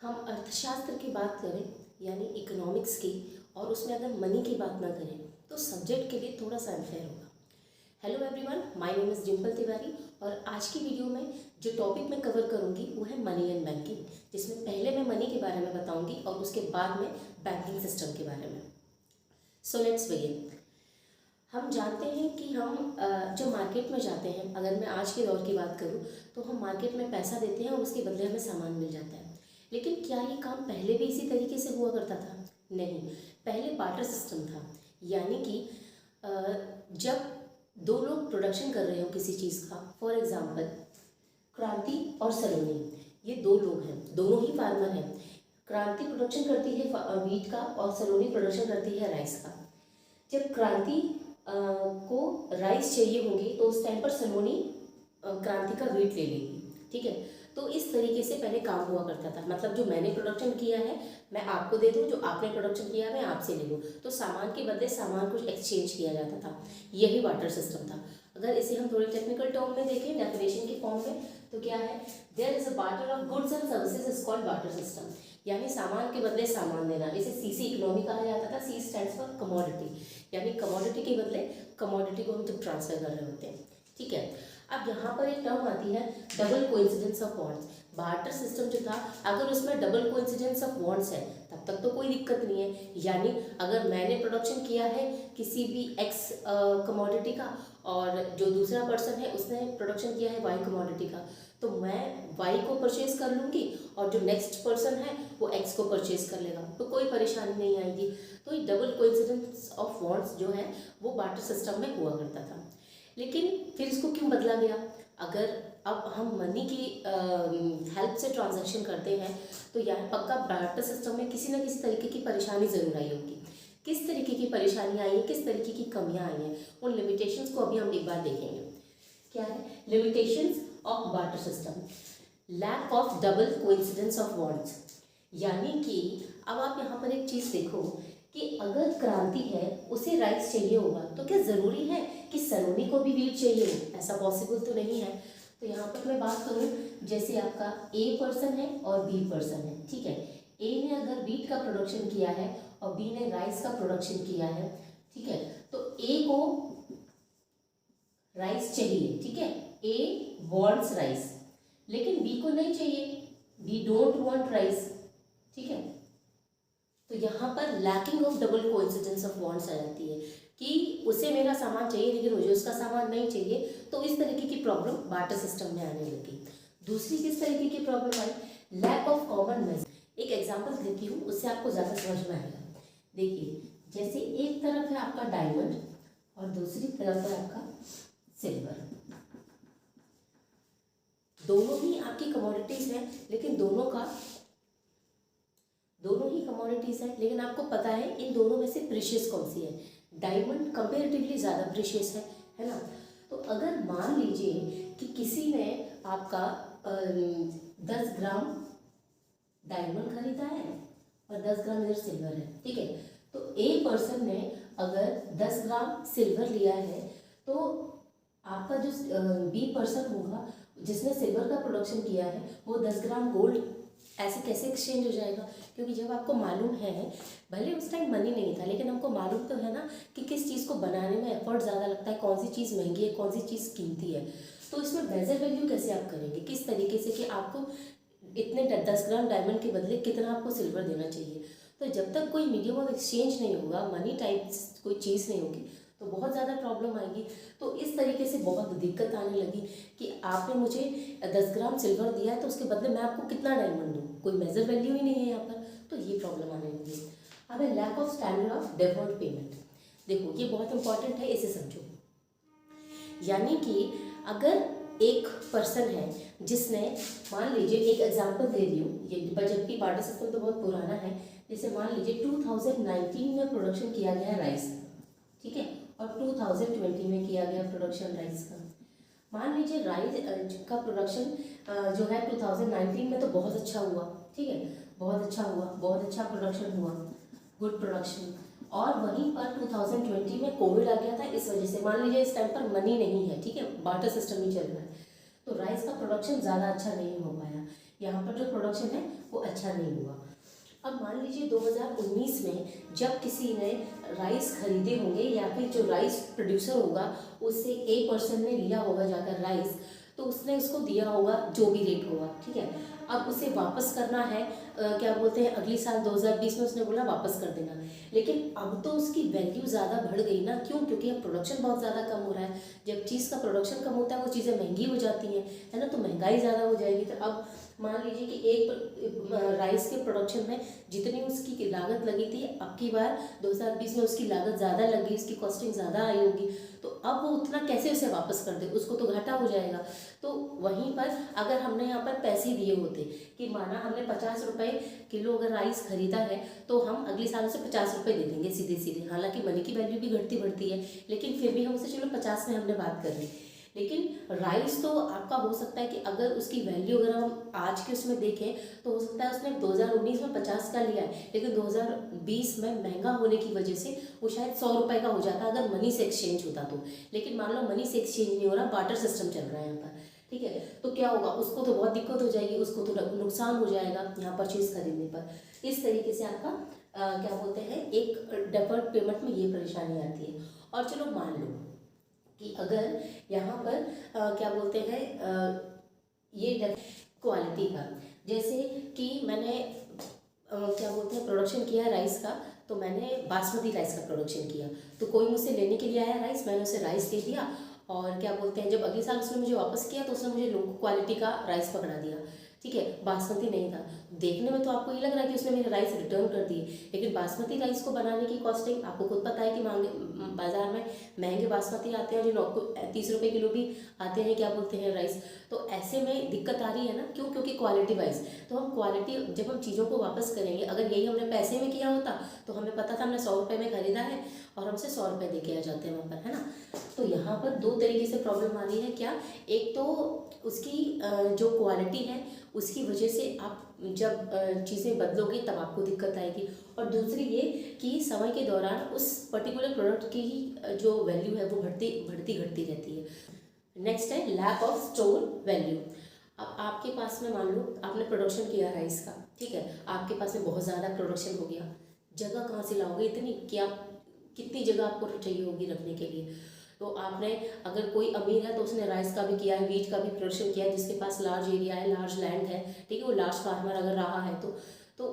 हम अर्थशास्त्र की बात करें यानी इकोनॉमिक्स की, और उसमें अगर मनी की बात ना करें तो सब्जेक्ट के लिए थोड़ा सा अनफेयर होगा। Hello everyone, my name is Dimple Tiwari और आज की वीडियो में जो टॉपिक मैं कवर करूंगी वो है मनी एंड बैंकिंग, जिसमें पहले मैं मनी के बारे में बताऊंगी और उसके बाद में बैंकिंग सिस्टम के बारे में। So let's begin. हम जानते हैं कि हम जो मार्केट में जाते हैं, अगर मैं आज के दौर की बात करूं तो हम मार्केट में पैसा देते हैं और उसके बदले हमें सामान मिल जाता है। लेकिन क्या ये काम पहले भी इसी तरीके से हुआ करता था? नहीं, पहले बार्टर सिस्टम था। यानी कि जब दो लोग प्रोडक्शन कर रहे हो किसी चीज़ का, फॉर एग्जांपल क्रांति और सलोनी, ये दो लोग हैं, दोनों ही फार्मर हैं। क्रांति प्रोडक्शन करती है वीट का और सलोनी प्रोडक्शन करती है राइस का। जब क्रांति को राइस चाहिए होगी तो उस टाइम पर सलोनी क्रांति का वीट ले लेगी, ठीक है। तो इस तरीके से पहले काम हुआ करता था, मतलब जो मैंने प्रोडक्शन किया है मैं आपको दे दूं, जो आपने प्रोडक्शन किया है मैं आपसे ले लूँ, तो सामान के बदले सामान कुछ एक्सचेंज किया जाता था। यही बार्टर सिस्टम था। अगर इसे हम थोड़ी टेक्निकल टर्म में देखें, डेफिनेशन के फॉर्म में, तो क्या है, there is a barter of goods and services is called barter system, यानी सामान के बदले सामान देना। इसे सीसी इकोनॉमी कहा जाता था। सी स्टैंड्स फॉर कमोडिटी, यानी कमोडिटी के बदले कमोडिटी को हम जब ट्रांसफर कर रहे होते हैं, ठीक है। अब यहाँ पर एक टर्म आती है double coincidence of bonds. Barter system जो था, अगर उसमें डबल कोइंसिडेंस ऑफ बॉन्ड्स है तब तक तो कोई दिक्कत नहीं है। यानी अगर मैंने प्रोडक्शन किया है किसी भी एक्स कमोडिटी का और जो दूसरा पर्सन है उसने प्रोडक्शन किया है वाई कमोडिटी का, तो मैं वाई को परचेज कर लूँगी और जो नेक्स्ट पर्सन है वो एक्स को परचेज कर लेगा, तो कोई परेशानी नहीं आएगी। तो ये डबल कोइंसिडेंस ऑफ बॉन्ड्स जो है वो बार्टर सिस्टम में हुआ करता था। लेकिन फिर इसको क्यों बदला गया? अगर अब हम मनी की हेल्प से ट्रांजैक्शन करते हैं तो यार पक्का बार्टर सिस्टम में किसी न किसी तरीके की परेशानी ज़रूर आई होगी। किस तरीके की परेशानी आई है, किस तरीके की कमियां आई हैं, उन लिमिटेशंस को अभी हम एक बार देखेंगे। क्या है limitations of barter system? Lack of double coincidence of bonds, यानी कि अब आप यहाँ पर एक चीज़ देखो कि अगर क्रांति है उसे राइस चाहिए होगा तो क्या ज़रूरी है कि सलोनी को भी वीट चाहिए हो? ऐसा पॉसिबल तो नहीं है। तो यहाँ पर मैं बात करूँ, जैसे आपका ए पर्सन है और बी पर्सन है, ठीक है। ए ने अगर वीट का प्रोडक्शन किया है और बी ने राइस का प्रोडक्शन किया है, ठीक है, तो ए को राइस चाहिए, ठीक है, ए वांट्स राइस, लेकिन बी को नहीं चाहिए, बी डोंट वांट राइस, ठीक है। तो यहाँ पर lacking of double coincidence of bonds आ जाती है कि उसे मेरा सामान चाहिए लेकिन मुझे उसका सामान नहीं चाहिए, तो इस तरीके की प्रॉब्लम बार्टर सिस्टम में आने लगी। दूसरी किस तरीके की प्रॉब्लम आई? Lack of common measure. एक एग्जांपल देती हूँ, उससे आपको ज़्यादा समझ में आएगा। देखिए, जैसे एक तरफ है आपका डायमंड और दूसरी तरफ है आपका सिल्वर। दोनों ही आपकी कमोडिटीज हैं, लेकिन दोनों ही कमोडिटीज है, लेकिन आपको पता है इन दोनों में से प्रीशियस कौन सी है? डायमंड कंपेरेटिवली ज़्यादा प्रीशियस है ना। तो अगर मान लीजिए कि किसी ने आपका 10 ग्राम डायमंड खरीदा है और 10 ग्राम इधर सिल्वर है, ठीक है, तो ए पर्सन ने अगर 10 ग्राम सिल्वर लिया है तो आपका जो बी पर्सन होगा जिसने सिल्वर का प्रोडक्शन किया है वो 10 ग्राम गोल्ड ऐसे कैसे एक्सचेंज हो जाएगा? क्योंकि जब आपको मालूम है, भले उस टाइम मनी नहीं था लेकिन हमको मालूम तो है ना कि किस चीज़ को बनाने में एफर्ट ज़्यादा लगता है, कौन सी चीज़ महंगी है, कौन सी चीज़ कीमती है, तो इसमें मेजर वैल्यू कैसे आप करेंगे? किस तरीके से कि आपको इतने 10 ग्राम डायमंड के बदले कितना आपको सिल्वर देना चाहिए। तो जब तक कोई मीडियम ऑफ एक्सचेंज नहीं होगा, मनी टाइप कोई चीज़ नहीं होगी, तो बहुत ज़्यादा प्रॉब्लम आएगी। तो इस तरीके से बहुत दिक्कत आने लगी कि आपने मुझे 10 ग्राम सिल्वर दिया है तो उसके बदले मैं आपको कितना डायमंड दूँ, कोई मेजर वैल्यू ही नहीं है यहाँ पर, तो ये प्रॉब्लम आने लगी। अब है lack of standard of deferred payment. देखो ये बहुत इंपॉर्टेंट है, इसे समझो। यानी कि अगर एक पर्सन है जिसने, मान लीजिए एक एग्जांपल दे रही हूँ, ये जबकि बार्टर सिस्टम तो बहुत पुराना है, जैसे मान लीजिए 2019 में प्रोडक्शन किया गया राइस, ठीक है, और 2020 में किया गया प्रोडक्शन राइस का। मान लीजिए राइस का प्रोडक्शन जो है 2019 में तो बहुत अच्छा हुआ, ठीक है, बहुत अच्छा हुआ, बहुत अच्छा प्रोडक्शन हुआ, गुड प्रोडक्शन, और वहीं पर 2020 में कोविड आ गया था, इस वजह से मान लीजिए इस टाइम पर मनी नहीं है, ठीक है, बार्टर सिस्टम ही चल रहा है, तो राइस का प्रोडक्शन ज़्यादा अच्छा नहीं हो पाया। यहाँ पर जो प्रोडक्शन है वो अच्छा नहीं हुआ। अब मान लीजिए 2019 में जब किसी ने राइस खरीदे होंगे या फिर जो राइस प्रोड्यूसर होगा उससे एक पर्सन ने लिया होगा जाकर राइस, तो उसने उसको दिया होगा जो भी रेट होगा, ठीक है। अब उसे वापस करना है, क्या बोलते हैं, अगली साल 2020 में उसने बोला वापस कर देना, लेकिन अब तो उसकी वैल्यू ज़्यादा बढ़ गई ना। क्यों? क्योंकि अब प्रोडक्शन बहुत ज़्यादा कम हो रहा है। जब चीज़ का प्रोडक्शन कम होता है वो चीज़ें महंगी हो जाती हैं, है ना, तो महंगाई ज़्यादा हो जाएगी। तो अब मान लीजिए कि एक राइस के प्रोडक्शन में जितनी उसकी लागत लगी थी, अब की बार 2020 में उसकी लागत ज़्यादा लगी, उसकी कॉस्टिंग ज़्यादा आई होगी, तो अब वो उतना कैसे उसे वापस कर दे, उसको तो घाटा हो जाएगा। तो वहीं पर अगर हमने यहाँ पर पैसे दिए होते कि माना हमने 50 रुपये किलो अगर राइस खरीदा है, तो हम अगले साल उसे 50 रुपये दे देंगे सीधे सीधे। हालांकि मनी की वैल्यू भी घटती बढ़ती है, लेकिन फिर भी हम उसे चलो 50 में हमने बात कर ली। लेकिन राइस तो आपका हो सकता है कि अगर उसकी वैल्यू अगर हम आज के उसमें देखें तो हो सकता है उसने 2019 में 50 का लिया है, लेकिन 2020 में महंगा होने की वजह से वो शायद 100 रुपये का हो जाता अगर मनी से एक्सचेंज होता तो। लेकिन मान लो मनी से एक्सचेंज नहीं हो रहा, बार्टर सिस्टम चल रहा है यहाँ पर, ठीक है। तो क्या होगा, उसको तो बहुत दिक्कत हो जाएगी, उसको तो नुकसान हो जाएगा यहाँ पर चीज़ खरीदने पर। इस तरीके से आपका क्या बोलते हैं, एक डेफर्ड पेमेंट में ये परेशानी आती है। और चलो मान लो कि अगर यहाँ पर क्या बोलते हैं, ये क्वालिटी का, जैसे कि मैंने क्या बोलते हैं प्रोडक्शन किया राइस का, तो मैंने बासमती राइस का प्रोडक्शन किया, तो कोई मुझसे लेने के लिए आया राइस, मैंने उसे राइस दे दिया, और क्या बोलते हैं जब अगले साल उसने मुझे वापस किया तो उसने मुझे लो क्वालिटी का राइस पकड़ा दिया, ठीक है, बासमती नहीं था। देखने में तो आपको ये लग रहा है कि उसने मेरे राइस रिटर्न कर दिए, लेकिन बासमती राइस को बनाने की कॉस्टिंग आपको खुद पता है कि बाजार में महंगे बासमती आते हैं, जो 30 रुपये किलो भी आते हैं, क्या बोलते हैं राइस। तो ऐसे में दिक्कत आ रही है ना, क्यों? क्योंकि क्वालिटी वाइज, तो हम क्वालिटी जब हम चीज़ों को वापस करेंगे, अगर यही हमने पैसे में किया होता तो हमें पता था हमने 100 रुपये में खरीदा है और हमसे 100 रुपये दे के आ जाते हैं वहाँ पर, है ना। तो यहाँ पर दो तरीके से प्रॉब्लम आ रही है। क्या? एक तो उसकी जो क्वालिटी है उसकी वजह से आप जब चीज़ें बदलोगे तब आपको दिक्कत आएगी, और दूसरी ये कि समय के दौरान उस पर्टिकुलर प्रोडक्ट की ही जो वैल्यू है वो बढ़ती घटती रहती है। नेक्स्ट है लैक ऑफ स्टोर वैल्यू। अब आपके पास में मान लो आपने प्रोडक्शन किया राइस का, ठीक है, आपके पास में बहुत ज़्यादा प्रोडक्शन हो गया, जगह कहाँ से लाओगे इतनी कि आप कितनी जगह आपको चाहिए होगी रखने के लिए। तो आपने, अगर कोई अमीर है तो उसने राइस का भी किया है, वीट का भी प्रोडक्शन किया है, जिसके पास लार्ज एरिया है, लार्ज लैंड है, ठीक है, वो लार्ज फार्मर अगर रहा है तो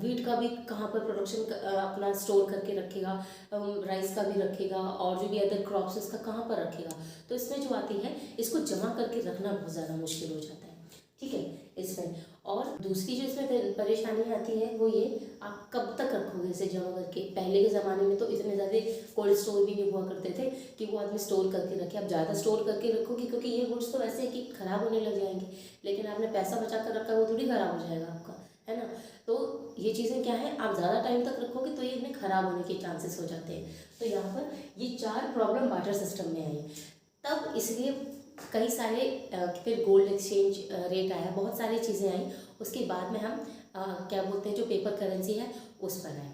वीट का भी कहाँ पर प्रोडक्शन अपना स्टोर करके रखेगा, राइस का भी रखेगा, और जो भी अदर क्रॉप्स उसका कहाँ पर रखेगा। तो इसमें जो आती है, इसको जमा करके रखना बहुत ज़्यादा मुश्किल हो जाता है, ठीक है इसमें। और दूसरी जो इसमें परेशानी आती है वो ये, आप कब तक रखोगे इसे जमा करके। पहले के ज़माने में तो इतने ज़्यादा कोल्ड स्टोर भी नहीं हुआ करते थे कि वो आदमी स्टोर करके रखे। आप ज़्यादा स्टोर करके रखोगे क्योंकि ये गुड्स तो ऐसे है कि ख़राब होने लग जाएंगे, लेकिन आपने पैसा बचा कर रखा वो थोड़ी ख़राब हो जाएगा आपका, है ना। तो ये चीज़ें क्या है, आप ज़्यादा टाइम तक रखोगे तो ये इनमें ख़राब होने के चांसेस हो जाते हैं। तो यहाँ पर ये 4 प्रॉब्लम बार्टर सिस्टम में आई, तब इसलिए कई सारे फिर गोल्ड एक्सचेंज रेट आया, बहुत सारी चीज़ें आई। उसके बाद में हम क्या बोलते हैं जो पेपर करेंसी है उस पर आए।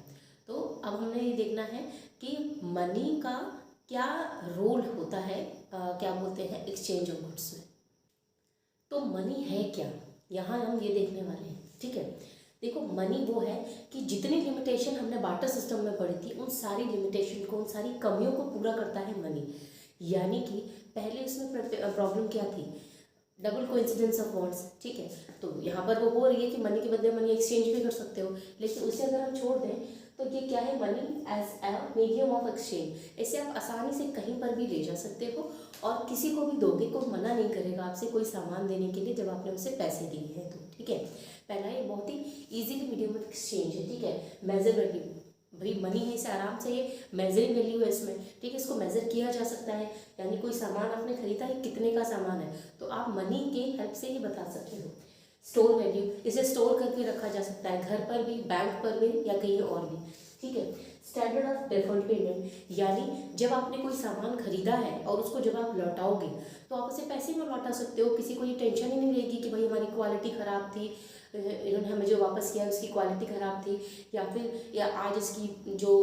तो अब हमने ये देखना है कि मनी का क्या रोल होता है, क्या बोलते हैं एक्सचेंज ऑफ गुड्स में। तो मनी है क्या, यहाँ हम ये देखने वाले हैं, ठीक है। देखो मनी वो है कि जितनी लिमिटेशन हमने बार्टर सिस्टम में पढ़ी थी उन सारी लिमिटेशन को, उन सारी कमियों को पूरा करता है मनी। यानी कि पहले उसमें प्रॉब्लम क्या थी, डबल कोइंसिडेंस ऑफ बॉन्ड्स, ठीक है। तो यहाँ पर वो हो रही है कि मनी के बदले मनी एक्सचेंज भी कर सकते हो, लेकिन उसे अगर हम छोड़ दें तो ये क्या है, money as a medium of exchange. इसे आप आसानी से कहीं पर भी ले जा सकते हो और किसी को भी दोगे, कोई मना नहीं करेगा आपसे कोई सामान देने के लिए जब आपने उसे पैसे दिए हैं तो, ठीक है। पहला ये बहुत ही ईजिली मीडियम ऑफ एक्सचेंज है, ठीक है। मेजर वैल्यू, भाई मनी है, इसे आराम से ये मेजरिंग वैल्यू है इसमें, ठीक है, इसको मेजर किया जा सकता है। यानी कोई सामान आपने खरीदा है, कितने का सामान है, तो आप मनी के हेल्प से ही बता सकते हो। स्टोर वैल्यू, इसे स्टोर करके रखा जा सकता है, घर पर भी, बैंक पर भी, या कहीं और भी, ठीक है। स्टैंडर्ड ऑफ डिफर्ड पेमेंट, यानी जब आपने कोई सामान खरीदा है और उसको जब आप लौटाओगे तो आप उसे पैसे में लौटा सकते हो, किसी को ये टेंशन ही नहीं रहेगी कि भाई हमारी क्वालिटी ख़राब थी, इन्होंने हमें जो वापस किया उसकी क्वालिटी ख़राब थी, या आज इसकी जो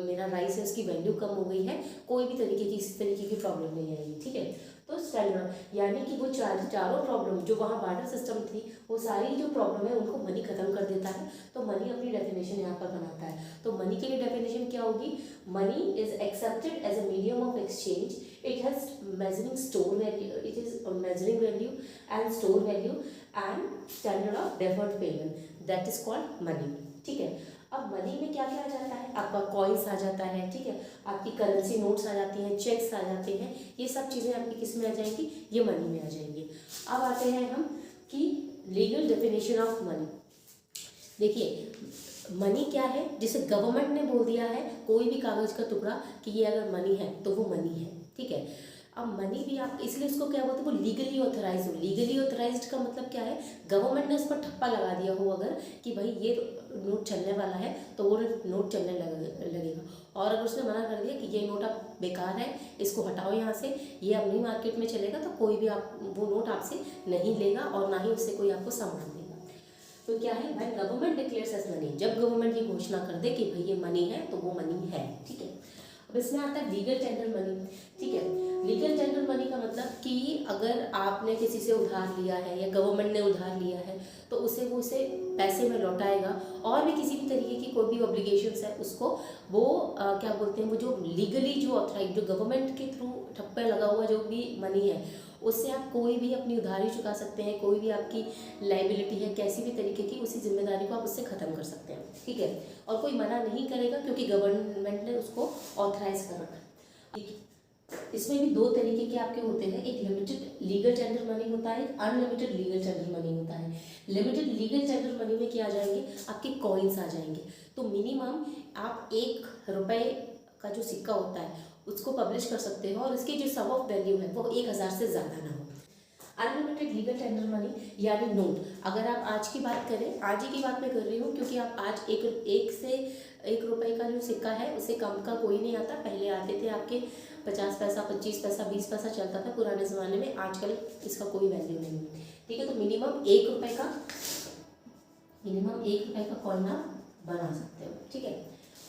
मेरा राइस है उसकी वैल्यू कम हो गई है, कोई भी तरीके की इस तरीके की प्रॉब्लम नहीं आएगी, ठीक है। तो स्टैंडर्ड यानी कि वो चारों प्रॉब्लम जो वहाँ बार्टर सिस्टम थी वो सारी जो प्रॉब्लम है उनको मनी खत्म कर देता है। तो मनी अपनी डेफिनेशन यहाँ पर बनाता है। तो मनी के लिए डेफिनेशन क्या होगी? Money is accepted as a medium of exchange, it has measuring store value, it is measuring value and store value and standard of deferred payment, that is called money. ठीक है, अब money में क्या क्या आ जाता है? आपका कॉइन्स आ जाता है, ठीक है, आपकी करेंसी नोट्स आ जाती हैं, चेक्स आ जाते हैं, ये सब चीज़ें आपकी किस में आ जाएंगी? ये मनी में आ जाएंगी। अब आते हैं हम कि लीगल डेफिनेशन ऑफ मनी। देखिए, मनी क्या है? जिसे गवर्नमेंट ने बोल दिया है कोई भी कागज का टुकड़ा कि ये अगर मनी है तो वो मनी है। ठीक है, अब मनी भी आप इसलिए उसको क्या बोलते हैं? वो लीगली ऑथराइज हो। लीगली ऑथराइज्ड का मतलब क्या है? गवर्नमेंट ने उस पर ठप्पा लगा दिया हो अगर कि भाई ये नोट चलने वाला है तो वो नोट चलने लगेगा। और अगर उसने मना कर दिया कि ये नोट अब बेकार है, इसको हटाओ यहाँ से, ये अब नहीं मार्केट में चलेगा, तो कोई भी आप वो नोट आपसे नहीं लेगा और ना ही उससे कोई आपको सामान देगा। तो क्या है भाई? Government declares as money. जब गवर्नमेंट ये घोषणा कर दे कि भाई ये मनी है तो वो मनी है। ठीक है, अब इसमें आता है लीगल टेंडर मनी। ठीक है, लीगल टेंडर मनी का मतलब कि अगर आपने किसी से उधार लिया है या गवर्नमेंट ने उधार लिया है तो उसे पैसे में लौटाएगा, और भी किसी भी तरीके की कोई भी ऑब्लिगेशंस है उसको वो क्या बोलते हैं, वो जो लीगली जो ऑथराइज जो गवर्नमेंट के थ्रू ठप्पे लगा हुआ जो भी मनी है उससे आप कोई भी अपनी उधारी चुका सकते हैं। कोई भी आपकी लाइबिलिटी है कैसी भी तरीके की, उसी जिम्मेदारी को आप उससे ख़त्म कर सकते हैं। ठीक है, और कोई मना नहीं करेगा क्योंकि गवर्नमेंट ने उसको ऑथराइज कर रखा है। ठीक है, इसमें भी दो तरीके के आपके होते हैं, एक लिमिटेड लीगल टेंडर मनी होता है, एक अनलिमिटेड लीगल टेंडर मनी होता है। लिमिटेड लीगल टेंडर मनी में क्या आ जाएंगे? आपके कॉइन्स आ जाएंगे। तो मिनिमम आप ₹1 का जो सिक्का होता है उसको पब्लिश कर सकते हो और इसकी जो सम ऑफ वैल्यू है वो 1000 से ज़्यादा ना हो। अनलिमिटेड लीगल टेंडर मनी यानी नोट, अगर आप आज की बात करें, आज ही की बात मैं कर रही हूँ क्योंकि आप आज ₹1 का जो सिक्का है उसे कम का कोई नहीं आता। पहले आते थे आपके 50 पैसा, 25 पैसा, 20 पैसा चलता था पुराने ज़माने में, आजकल इसका कोई वैल्यू नहीं है। ठीक है, तो मिनिमम ₹1 का कॉइन आप बना सकते हो। ठीक है,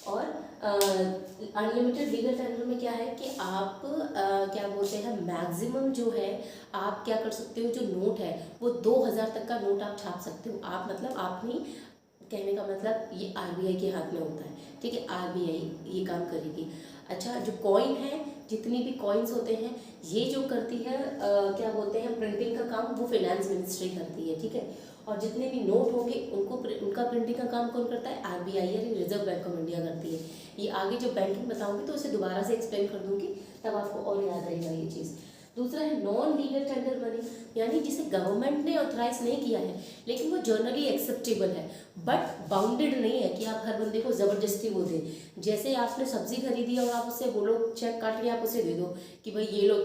और अनलिमिटेड लीगल टेंडर में क्या है कि आप क्या बोलते हैं, मैक्सिमम जो है आप क्या कर सकते हो, जो नोट है वो 2000 तक का नोट आप छाप सकते हो। आप मतलब आप नहीं, कहने का मतलब ये आरबीआई के हाथ में होता है। ठीक है, आरबीआई ये काम करेगी। अच्छा, जो कॉइन है, जितनी भी कॉइन्स होते हैं ये जो करती है क्या बोलते हैं, प्रिंटिंग का काम वो फाइनेंस मिनिस्ट्री करती है। ठीक है, और जितने भी नोट होंगे उनका प्रिंटिंग का काम कौन करता है? आरबीआई यानी रिजर्व बैंक ऑफ इंडिया करती है। ये आगे जब बैंकिंग बताऊंगी तो उसे दोबारा से एक्सप्लेन कर दूंगी, तब आपको और याद रहेगा ये चीज़। दूसरा है नॉन लीगल टेंडर मनी, यानी जिसे गवर्नमेंट ने ऑथराइज नहीं किया है लेकिन वो जनरली एक्सेप्टेबल है, बट बाउंडेड नहीं है कि आप हर बंदे को ज़बरदस्ती वो दें। जैसे आपने सब्जी खरीदी और आप उससे बोलो, चेक काट के आप उसे दे दो कि भाई ये लो,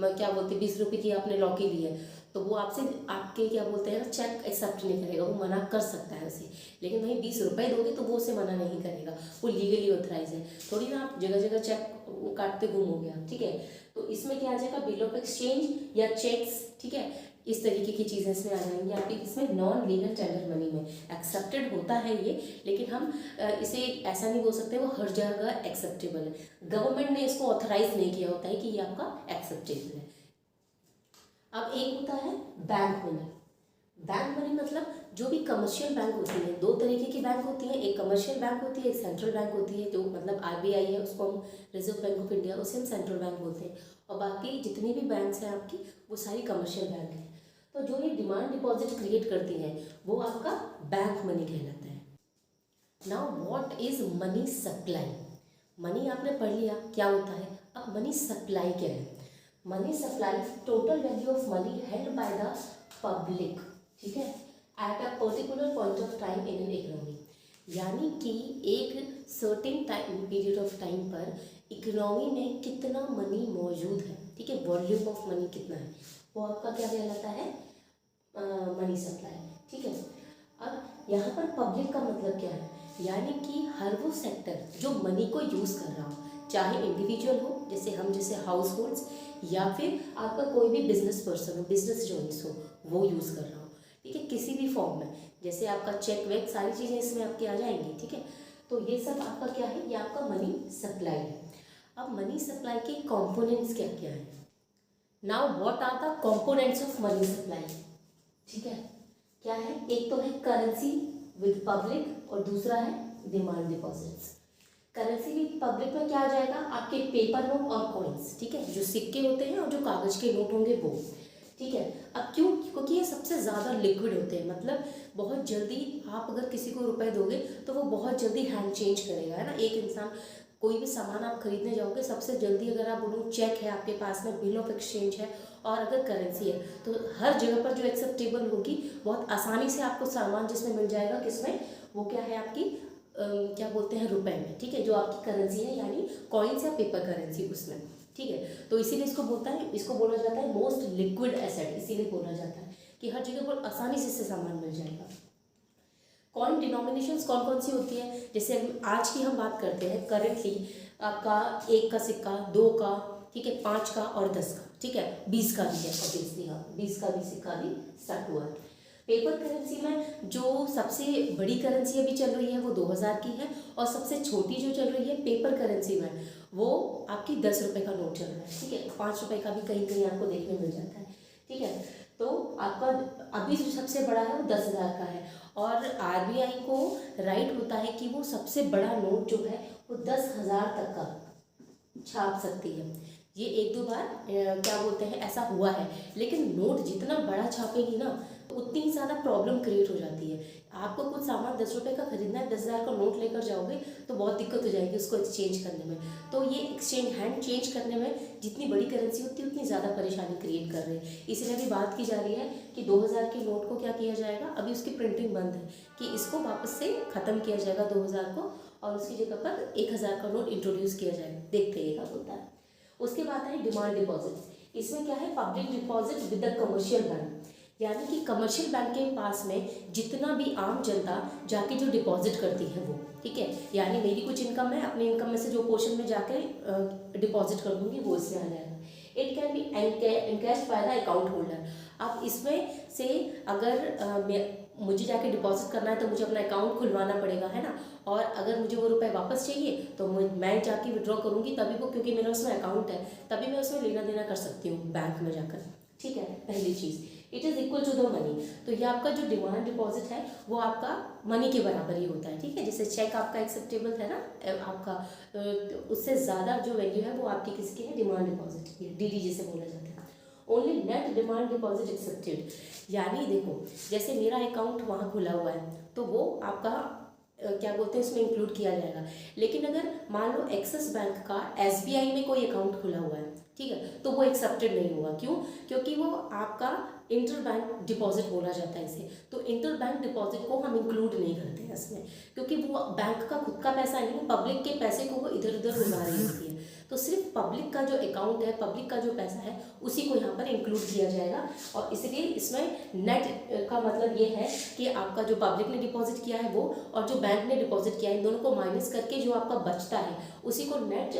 क्या बोलते, 20 रुपये की आपने लौकी ली है, तो वो आपसे आपके क्या बोलते हैं ना, चेक एक्सेप्ट नहीं करेगा, वो मना कर सकता है उसे। लेकिन वहीं 20 रुपये दोगे तो वो उसे मना नहीं करेगा, वो लीगली ऑथराइज है। थोड़ी ना आप जगह जगह चेक काटते घूमोगे आप। ठीक है, तो इसमें क्या आ जाएगा? बिल ऑफ एक्सचेंज या चेक्स। ठीक है, इस तरीके की चीज़ें इसमें आ जाएंगी आपकी। इसमें नॉन लीगल टेंडर मनी में एक्सेप्टेड होता है ये, लेकिन हम इसे ऐसा नहीं बोल सकते वो हर जगह एक्सेप्टेबल है। गवर्नमेंट ने इसको ऑथराइज नहीं किया होता है कि ये आपका एक्सेप्टेबल है। अब एक होता है बैंक मनी। बैंक मनी मतलब जो भी कमर्शियल बैंक होती है, दो तरीके की बैंक होती है, एक कमर्शियल बैंक होती है, एक सेंट्रल बैंक होती है। जो मतलब आरबीआई है उसको हम रिजर्व बैंक ऑफ इंडिया, उसे हम सेंट्रल बैंक बोलते हैं, और बाकी जितनी भी बैंक्स हैं आपकी वो सारी कमर्शियल बैंक हैं। तो जो ये डिमांड डिपॉजिट क्रिएट करती हैं वो आपका बैंक मनी कहलाता है। Now what is money supply? Money आपने पढ़ लिया क्या होता है, अब मनी सप्लाई क्या है? Money supply total value of money held by the public, ठीक है, at a particular point of time in an economy. यानी कि एक certain time period of time पर इकोनॉमी में कितना मनी मौजूद है, ठीक है, वॉल्यूम ऑफ मनी कितना है, वो आपका क्या कहलाता है? Money supply. ठीक है, अब यहाँ पर पब्लिक का मतलब क्या है? यानी कि हर वो सेक्टर जो मनी को यूज़ कर रहा हो, चाहे इंडिविजुअल हो जैसे हम जैसे हाउस होल्ड्स, या फिर आपका कोई भी बिजनेस पर्सन हो, बिजनेस जॉइंस हो, वो यूज़ कर रहा हो। ठीक है, किसी भी फॉर्म में, जैसे आपका चेक वेक सारी चीज़ें इसमें आपकी आ जाएंगी। ठीक है, तो ये सब आपका क्या है? ये आपका मनी सप्लाई है। अब मनी सप्लाई के कॉम्पोनेंट्स क्या क्या है? Now what are the components of money supply? ठीक है, क्या है, एक तो है करेंसी विद पब्लिक और दूसरा है demand deposits. Currency with public में क्या आ जाएगा, आपके पेपर नोट और कॉइन्स, ठीक है, जो सिक्के होते हैं और जो कागज के नोट होंगे वो, ठीक है। अब क्यों, क्योंकि ये सबसे ज़्यादा लिक्विड होते हैं, मतलब बहुत जल्दी आप अगर किसी को रुपए दोगे तो वो बहुत जल्दी हैंड चेंज करेगा, है ना। एक इंसान, कोई भी सामान आप खरीदने जाओगे सबसे जल्दी अगर आप बोलो चेक है आपके पास में, बिल ऑफ एक्सचेंज है और अगर करेंसी है तो हर जगह पर जो एक्सेप्टेबल होगी, बहुत आसानी से आपको सामान जिसमें मिल जाएगा, किसमें, वो क्या है आपकी क्या बोलते हैं, रुपए में, ठीक है, जो आपकी करेंसी है यानी कॉइन्स या पेपर करेंसी उसमें, ठीक है। तो इसीलिए इसको बोला जाता है मोस्ट लिक्विड एसेट, इसीलिए बोला जाता है कि हर जगह पर आसानी से इससे सामान मिल जाएगा। कॉइन डिनोमिनेशंस कौन कौन सी होती है, जैसे आज की हम बात करते हैं, करेंटली आपका 1 का सिक्का, 2 का, ठीक है, 5 का और 10 का, ठीक है, 20 का भी है, ऑब्वियसली हाँ 20 का भी सिक्का भी स्टार्ट हुआ है। पेपर करेंसी में जो सबसे बड़ी करेंसी अभी चल रही है वो 2000 की है और सबसे छोटी जो चल रही है पेपर करेंसी में वो आपकी 10 रुपये का नोट चल रहा है, ठीक है, 5 रुपये का भी कहीं कहीं आपको देखने मिल जाता है, ठीक है। तो आपका अभी जो सबसे बड़ा है वो 10,000 का है और आरबीआई को राइट होता है कि वो सबसे बड़ा नोट जो है वो 10,000 तक का छाप सकती है। ये 1-2 बार क्या बोलते हैं ऐसा हुआ है, लेकिन नोट जितना बड़ा छापेगी ना तो उतनी ही ज़्यादा प्रॉब्लम क्रिएट हो जाती है। आपको कुछ सामान 10 रुपये का खरीदना है, 10,000 का नोट लेकर जाओगे तो बहुत दिक्कत हो जाएगी उसको एक्सचेंज करने में। तो ये एक्सचेंज हैंड चेंज करने में जितनी बड़ी करेंसी होती है उतनी ज़्यादा परेशानी क्रिएट कर रहे हैं। इसलिए अभी बात की जा रही है कि 2000 के नोट को क्या किया जाएगा, अभी उसकी प्रिंटिंग बंद है, कि इसको वापस से ख़त्म किया जाएगा 2000 को और उसकी जगह पर 1000 का नोट इंट्रोड्यूस किया जाएगा। देखते हैं कब होता है। उसके बाद है डिमांड डिपॉजिट। इसमें क्या है, public deposit with the commercial bank, यानी कि कमर्शियल बैंक के पास में जितना भी आम जनता जाके जो डिपॉजिट करती है वो, ठीक है, यानी मेरी कुछ इनकम है, अपनी इनकम में से जो पोर्शन में जाकर डिपॉजिट कर दूंगी वो इसमें आ जाएगा। It can be encashed by the account holder. अब इसमें से अगर मुझे जाके डिपॉजिट करना है तो मुझे अपना अकाउंट खुलवाना पड़ेगा, है ना, और अगर मुझे वो रुपए वापस चाहिए तो मैं जाके विड्रॉ करूँगी तभी वो, क्योंकि मेरा उसमें अकाउंट है तभी मैं उसमें लेना देना कर सकती हूँ बैंक में जाकर, ठीक है। पहली चीज़, it is equal to the money. तो ये आपका जो डिमांड डिपॉजिट है वो आपका मनी के बराबर ही होता है, ठीक है। जैसे चेक आपका एक्सेप्टेबल है ना आपका, तो उससे ज़्यादा जो वैल्यू है वो आपकी किसकी है, डिमांड डिपॉजिट की, डीडी जिसे बोला जाता है। Only net demand deposit accepted, यानी देखो जैसे मेरा अकाउंट वहाँ खुला हुआ है तो वो आपका क्या बोलते हैं इसमें इंक्लूड किया जाएगा। लेकिन अगर मान लो एक्सिस बैंक का एसबीआई में कोई अकाउंट खुला हुआ है, ठीक है, तो वो एक्सेप्टेड नहीं होगा। क्यों, क्योंकि वो आपका इंटर बैंक डिपॉजिट बोला जाता है इसे, तो इंटर बैंक डिपॉजिट को हम इंक्लूड नहीं करते हैं इसमें, क्योंकि वो बैंक का खुद का पैसा नहीं है, पब्लिक के पैसे को वो इधर उधर उड़ा रही होती है। तो सिर्फ पब्लिक का जो अकाउंट है, पब्लिक का जो पैसा है उसी को यहाँ पर इंक्लूड किया जाएगा। और इसलिए इसमें नेट का मतलब ये है कि आपका जो पब्लिक ने डिपॉजिट किया है वो और जो बैंक ने डिपॉजिट किया है, इन दोनों को माइनस करके जो आपका बचता है उसी को नेट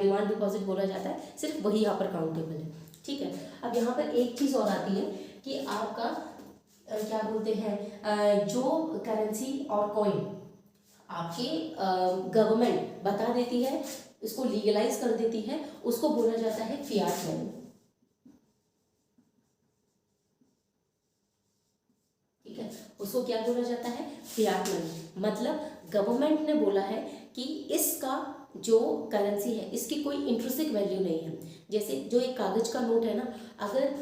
डिमांड डिपॉजिट बोला जाता है। सिर्फ वही यहाँ पर काउंटेबल है, ठीक है। अब यहाँ पर एक चीज़ और आती है कि आपका क्या बोलते हैं, जो करेंसी और कॉइन आपकी गवर्नमेंट बता देती है, इसको लीगलाइज कर देती है, उसको बोला जाता है फियाट मनी, ठीक है। उसको क्या बोला जाता है, फियाट मनी। मतलब गवर्नमेंट ने बोला है कि इसका जो करेंसी है इसकी कोई इंट्रिंसिक वैल्यू नहीं है। जैसे जो एक कागज का नोट है ना, अगर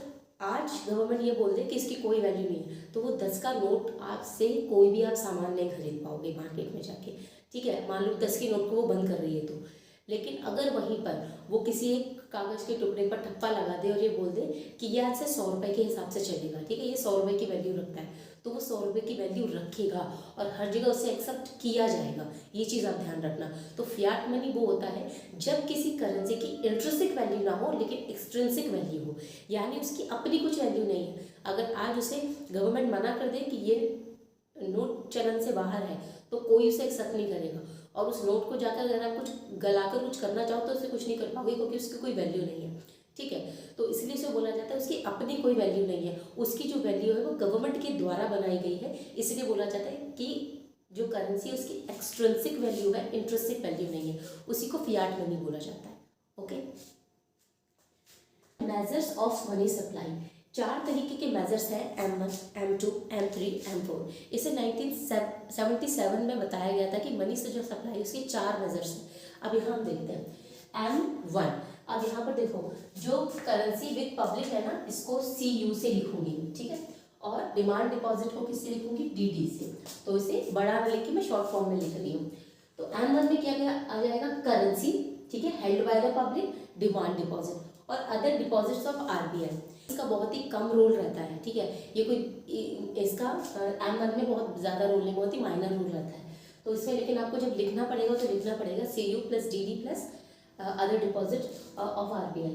आज गवर्नमेंट ये बोल दे कि इसकी कोई वैल्यू नहीं है तो वो 10 का नोट आपसे कोई भी आप सामान नहीं खरीद पाओगे मार्केट में जाके, ठीक है। मान लो 10 के नोट को वो बंद कर रही है तो, लेकिन अगर वहीं पर वो किसी एक कागज़ के टुकड़े पर ठप्पा लगा दे और ये बोल दे कि ये आज से 100 रुपये के हिसाब से चलेगा, ठीक है, ये 100 रुपये की वैल्यू रखता है, तो वो 100 रुपये की वैल्यू रखेगा और हर जगह उसे एक्सेप्ट किया जाएगा। ये चीज़ आप ध्यान रखना। तो फियाट मनी वो होता है जब किसी करेंसी की इंट्रिंसिक वैल्यू ना हो लेकिन एक्सट्रिंसिक वैल्यू हो, यानी उसकी अपनी कुछ वैल्यू नहीं है। अगर आज उसे गवर्नमेंट मना कर दे कि ये नोट चलन से बाहर है तो कोई उसे एक्सेप्ट नहीं करेगा, और उस नोट को जाकर अगर आप कुछ गलाकर कुछ करना चाहो तो उसे कुछ नहीं कर पाओगे क्योंकि उसकी कोई वैल्यू नहीं है, ठीक है। तो इसलिए उसे बोला जाता है उसकी अपनी कोई वैल्यू नहीं है, उसकी जो वैल्यू है वो गवर्नमेंट के द्वारा बनाई गई है। इसलिए बोला जाता है कि जो करेंसी है उसकी एक्सट्रिंसिक वैल्यू है, इंट्रिंसिक वैल्यू नहीं है, उसी को फियाट मनी बोला जाता है। Okay, measures of money supply. 4 तरीके के मेजर्स हैं, M1, M2, M3, M4। इसे 1977 में बताया गया था कि मनी से जो सप्लाई उसके 4 मेजर्स हैं। अब यहाँ हम देखते हैं M1। अब यहाँ पर देखो, जो करेंसी विद पब्लिक है ना, इसको CU से लिखूंगी, ठीक है, और डिमांड डिपॉजिट को किससे लिखूंगी, DD से। तो इसे बड़ा न लिख के मैं शॉर्ट फॉर्म में लिख रही हूँ। तो M1 में क्या आ जाएगा, करेंसी, ठीक है, held by the public, demand deposit और अदर डिपॉजिट्स ऑफ RBI। इसका बहुत ही कम रोल रहता है, ठीक है, ये कोई इसका M1 में बहुत ज़्यादा रोल नहीं, बहुत ही माइनर रोल रहता है। तो इसमें लेकिन आपको जब लिखना पड़ेगा तो लिखना पड़ेगा CU plus DD plus other deposit of RBI।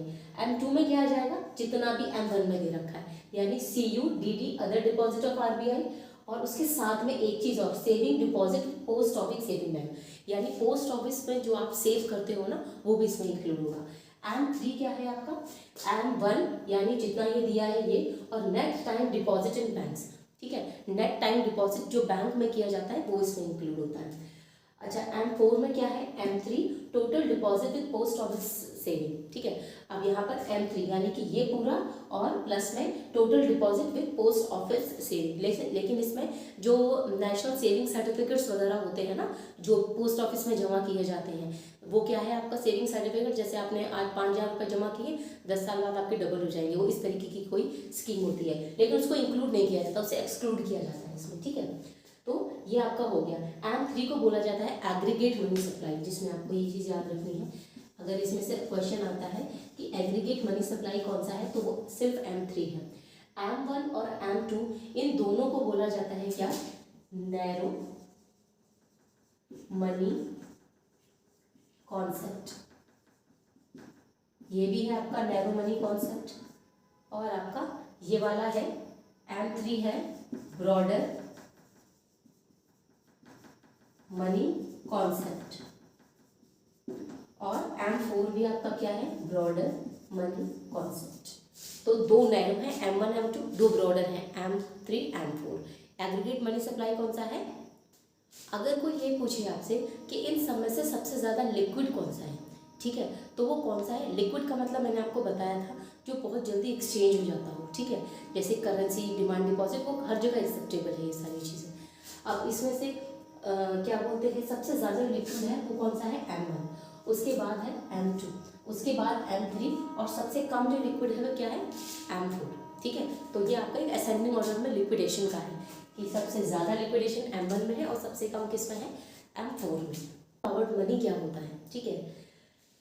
M2 में क्या आ जाएगा, जितना भी M1 में दे रखा है, यानी CU DD other deposit of RBI, और उसके साथ में एक चीज़ और, saving deposit post office saving bank, यानी पोस्ट ऑफिस में जो आप सेव करते हो ना, वो भी इसमें इंक्लूड होगा। M3 क्या है आपका, M1 यानी जितना ये दिया है ये, और net time deposit in banks, ठीक है, नेट टाइम डिपॉजिट जो बैंक में किया जाता है वो इसमें इंक्लूड होता है। अच्छा, M4 में क्या है, M3 total deposit with post office saving, ठीक है। अब यहाँ पर M3 यानी कि ये पूरा, और प्लस में total deposit with post office saving. लेकिन इसमें जो नेशनल सेविंग सर्टिफिकेट्स वगैरह होते हैं ना, जो पोस्ट ऑफिस में जमा किए जाते हैं, वो क्या है आपका सेविंग सर्टिफिकेट। जैसे आपने आज 5,000 रुपये जमा किए, 10 साल बाद आपके डबल हो जाएंगे, वो इस तरीके की कोई स्कीम होती है, लेकिन उसको इंक्लूड नहीं किया जाता, उसे एक्सक्लूड किया जाता है इसमें, ठीक है। तो ये आपका हो गया। M3 को बोला जाता है एग्रीगेट मनी सप्लाई, जिसमें आपको ये चीज़ याद रखनी है। अगर इसमें से क्वेश्चन आता है कि एग्रीगेट मनी सप्लाई कौन सा है, तो वो सिर्फ M3 है। M1 और M2 इन दोनों को बोला जाता है क्या, नैरो मनी कॉन्सेप्ट। ये भी है आपका नैरो मनी कॉन्सेप्ट, और आपका ये वाला है M3 है ब्रॉडर मनी कॉन्सेप्ट, और M4 भी आपका क्या है, ब्रॉडर मनी कॉन्सेप्ट। तो 2 नैरो हैं, M1 M2, 2 ब्रॉडर हैं, M3 M4। Aggregate money supply कौन सा है। अगर कोई ये पूछे आपसे कि इन सब में से सबसे ज़्यादा लिक्विड कौन सा है, ठीक है, तो वो कौन सा है। लिक्विड का मतलब मैंने आपको बताया था, जो बहुत जल्दी एक्सचेंज हो जाता हो, ठीक है, जैसे करेंसी, डिमांड डिपॉजिट, वो हर जगह एक्सेप्टेबल है ये सारी चीज़ें। अब इसमें से क्या बोलते हैं, सबसे ज़्यादा लिक्विड है वो कौन सा है, M1, उसके बाद है M2, उसके बाद M3, और सबसे कम जो लिक्विड है वो क्या है, M4, ठीक है। तो ये आपका एक असेंडिंग ऑर्डर में लिक्विडेशन का है कि सबसे ज़्यादा लिक्विडेशन M1 में है और सबसे कम किस में है, M4 में। फॉरवर्ड मनी क्या होता है, ठीक है,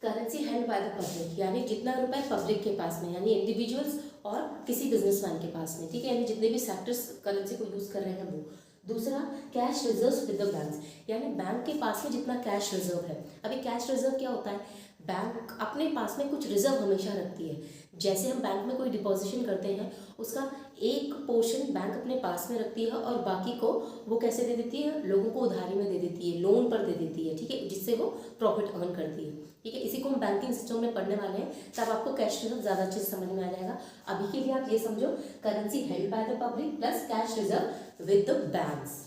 currency hand by the public, यानी जितना रुपए पब्लिक के पास में, यानी इंडिविजुअल्स और किसी बिजनेसमैन के पास में, ठीक है, यानी जितने भी सेक्टर्स करेंसी को यूज़ कर रहे हैं वो। दूसरा, cash reserve with the banks, यानी बैंक के पास में जितना कैश रिजर्व है। अभी कैश रिजर्व क्या होता है, बैंक अपने पास में कुछ रिजर्व हमेशा रखती है। जैसे हम बैंक में कोई डिपॉजिशन करते हैं, उसका एक पोर्शन बैंक अपने पास में रखती है और बाकी को वो कैसे दे देती है, लोगों को उधारी में दे देती है, लोन पर दे देती है, ठीक है, जिससे वो प्रॉफिट अर्न करती है, ठीक है। इसी को हम बैंकिंग सिस्टम में पढ़ने वाले हैं, तब आपको कैश रिजर्व ज़्यादा अच्छे से समझ में आ जाएगा। अभी के लिए आप ये समझो, currency held by the public plus cash reserve with the banks.